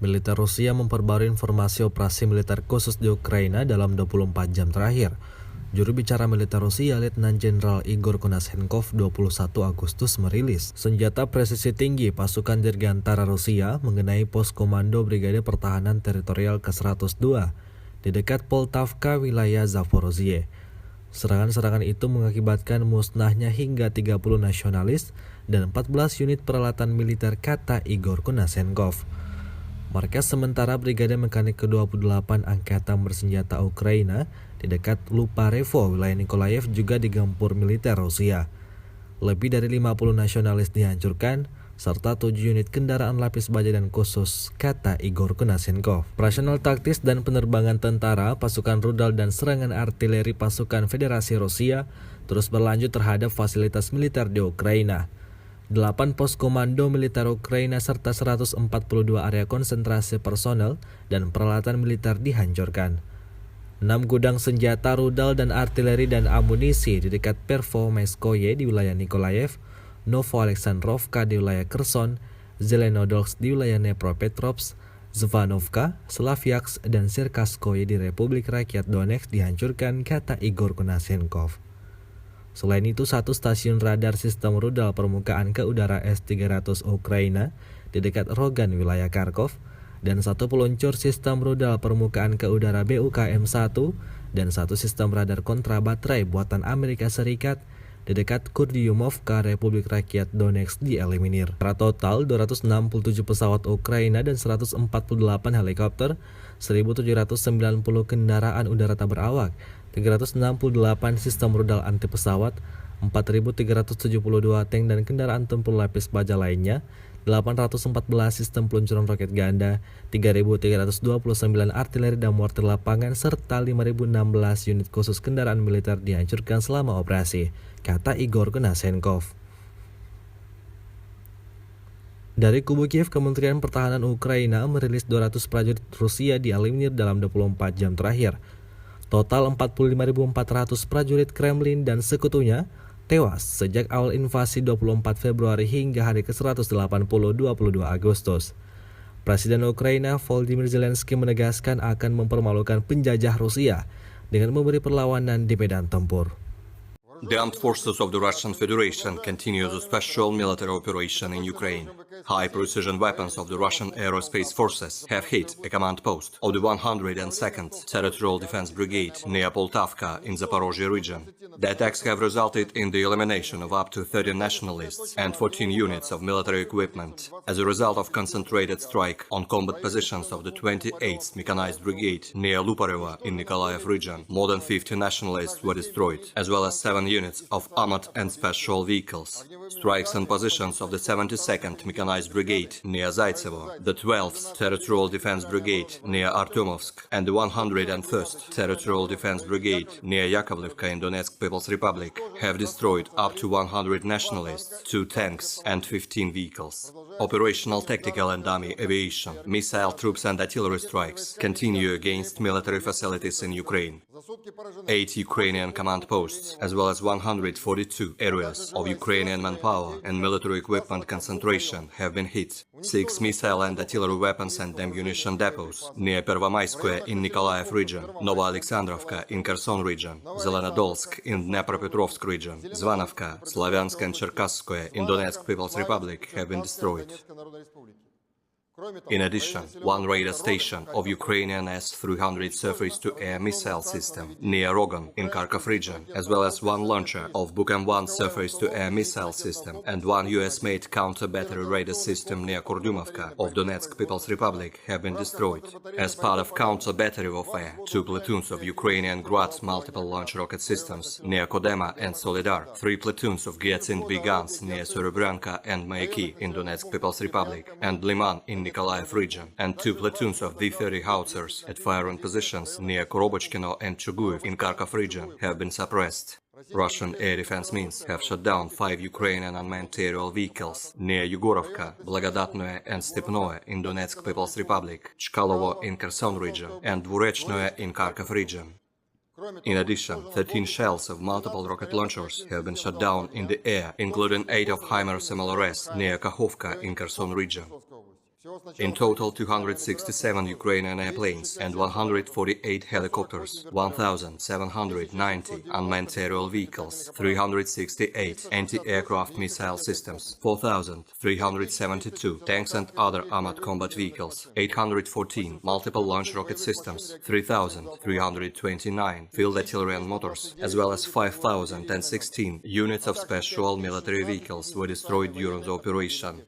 Militer Rusia memperbarui informasi operasi militer khusus di Ukraina dalam 24 jam terakhir. Juru bicara militer Rusia, Letnan Jenderal Igor Konashenkov 21 Agustus merilis senjata presisi tinggi pasukan dirgantara Rusia mengenai pos komando Brigade Pertahanan Teritorial ke-102 di dekat Poltavka, wilayah Zaporozhye. Serangan-serangan itu mengakibatkan musnahnya hingga 30 nasionalis dan 14 unit peralatan militer, kata Igor Konashenkov. Markas sementara Brigade Mekanik ke-28 Angkatan Bersenjata Ukraina di dekat Luparevo, wilayah Nikolaev juga digempur militer Rusia. Lebih dari 50 nasionalis dihancurkan, serta 7 unit kendaraan lapis baja dan khusus, kata Igor Konashenkov. Operasional taktis dan penerbangan tentara, pasukan rudal dan serangan artileri pasukan Federasi Rusia terus berlanjut terhadap fasilitas militer di Ukraina. 8 pos komando militer Ukraina serta 142 area konsentrasi personel dan peralatan militer dihancurkan. 6 gudang senjata, rudal dan artileri dan amunisi di dekat Pervomeskoye di wilayah Nikolaev, Novo-Alexandrovka di wilayah Kherson, Zelenodolsk di wilayah Dnepropetrovsk, Zvanovka, Slavyansk dan Cherkasskoye di Republik Rakyat Donetsk dihancurkan, kata Igor Konashenkov. Selain itu, 1 stasiun radar sistem rudal permukaan ke udara S-300 Ukraina di dekat Rogan, wilayah Kharkov, dan 1 peluncur sistem rudal permukaan ke udara BUKM-1 dan 1 sistem radar kontra baterai buatan Amerika Serikat di dekat Kurdyumovka, Republik Rakyat Donetsk dieliminir. Secara total, 267 pesawat Ukraina dan 148 helikopter, 1.790 kendaraan udara tak berawak, 368 sistem rudal anti pesawat, 4.372 tank dan kendaraan tempur lapis baja lainnya, 814 sistem peluncuran roket ganda, 3.329 artileri dan mortir lapangan, serta 5.016 unit khusus kendaraan militer dihancurkan selama operasi, kata Igor Konashenkov. Dari kubu Kiev, Kementerian Pertahanan Ukraina merilis 200 prajurit Rusia dieliminir dalam 24 jam terakhir. Total 45.400 prajurit Kremlin dan sekutunya tewas sejak awal invasi 24 Februari hingga hari ke-180 22 Agustus. Presiden Ukraina Volodymyr Zelensky menegaskan akan mempermalukan penjajah Rusia dengan memberi perlawanan di medan tempur. The armed forces of the Russian Federation continue the special military operation in Ukraine. High-precision weapons of the Russian Aerospace Forces have hit a command post of the 102nd Territorial Defense Brigade near Poltavka in Zaporozhye region. The attacks have resulted in the elimination of up to 30 nationalists and 14 units of military equipment. As a result of concentrated strike on combat positions of the 28th Mechanized Brigade near Luparevo in Nikolaev region, more than 50 nationalists were destroyed, as well as 7 units of armored and special vehicles. Strikes on positions of the 72nd Mechanized Brigade near Zaitsevo, the 12th Territorial Defense Brigade near Artyomovsk, and the 101st Territorial Defense Brigade near Yakovlivka in Donetsk People's Republic have destroyed up to 100 nationalists, 2 tanks and 15 vehicles. Operational tactical and army aviation, missile troops and artillery strikes continue against military facilities in Ukraine. 8 Ukrainian command posts, as well as 142 areas of Ukrainian manpower and military equipment concentration have been hit. 6 missile and artillery weapons and ammunition depots near Pervomaiskoye in Nikolaev region, Novo-Alexandrovka in Kherson region, Zelenodolsk in Dnepropetrovsk region, Zvanovka, Slavyansk and Cherkasskoye in Donetsk People's Republic have been destroyed. In addition, 1 radar station of Ukrainian S-300 surface-to-air missile system near Rogan in Kharkov region, as well as 1 launcher of Bukem-1 surface-to-air missile system and 1 US-made counter-battery radar system near Kurdyumovka of Donetsk People's Republic have been destroyed. As part of counter-battery warfare, 2 platoons of Ukrainian Grad multiple-launch rocket systems near Kodema and Solidar, 3 platoons of Gyatsint-B guns near Serebryanka and Mayaki in Donetsk People's Republic, and Liman in Nikolaev region, and 2 platoons of D-30 howitzers at firing positions near Korobochkino and Chuguyev in Kharkov region have been suppressed. Russian air defense means have shot down 5 Ukrainian unmanned aerial vehicles near Yugorovka, Blagodatnoye and Stepnoye in Donetsk People's Republic, Chkalovo in Kherson region, and Dvurechnoye in Kharkov region. In addition, 13 shells of multiple rocket launchers have been shot down in the air, including 8 of HIMARS MLRS near Kakhovka in Kherson region. In total, 267 Ukrainian airplanes and 148 helicopters, 1,790 unmanned aerial vehicles, 368 anti-aircraft missile systems, 4,372 tanks and other armored combat vehicles, 814 multiple launch rocket systems, 3,329 field artillery and motors, as well as 5,016 units of special military vehicles were destroyed during the operation.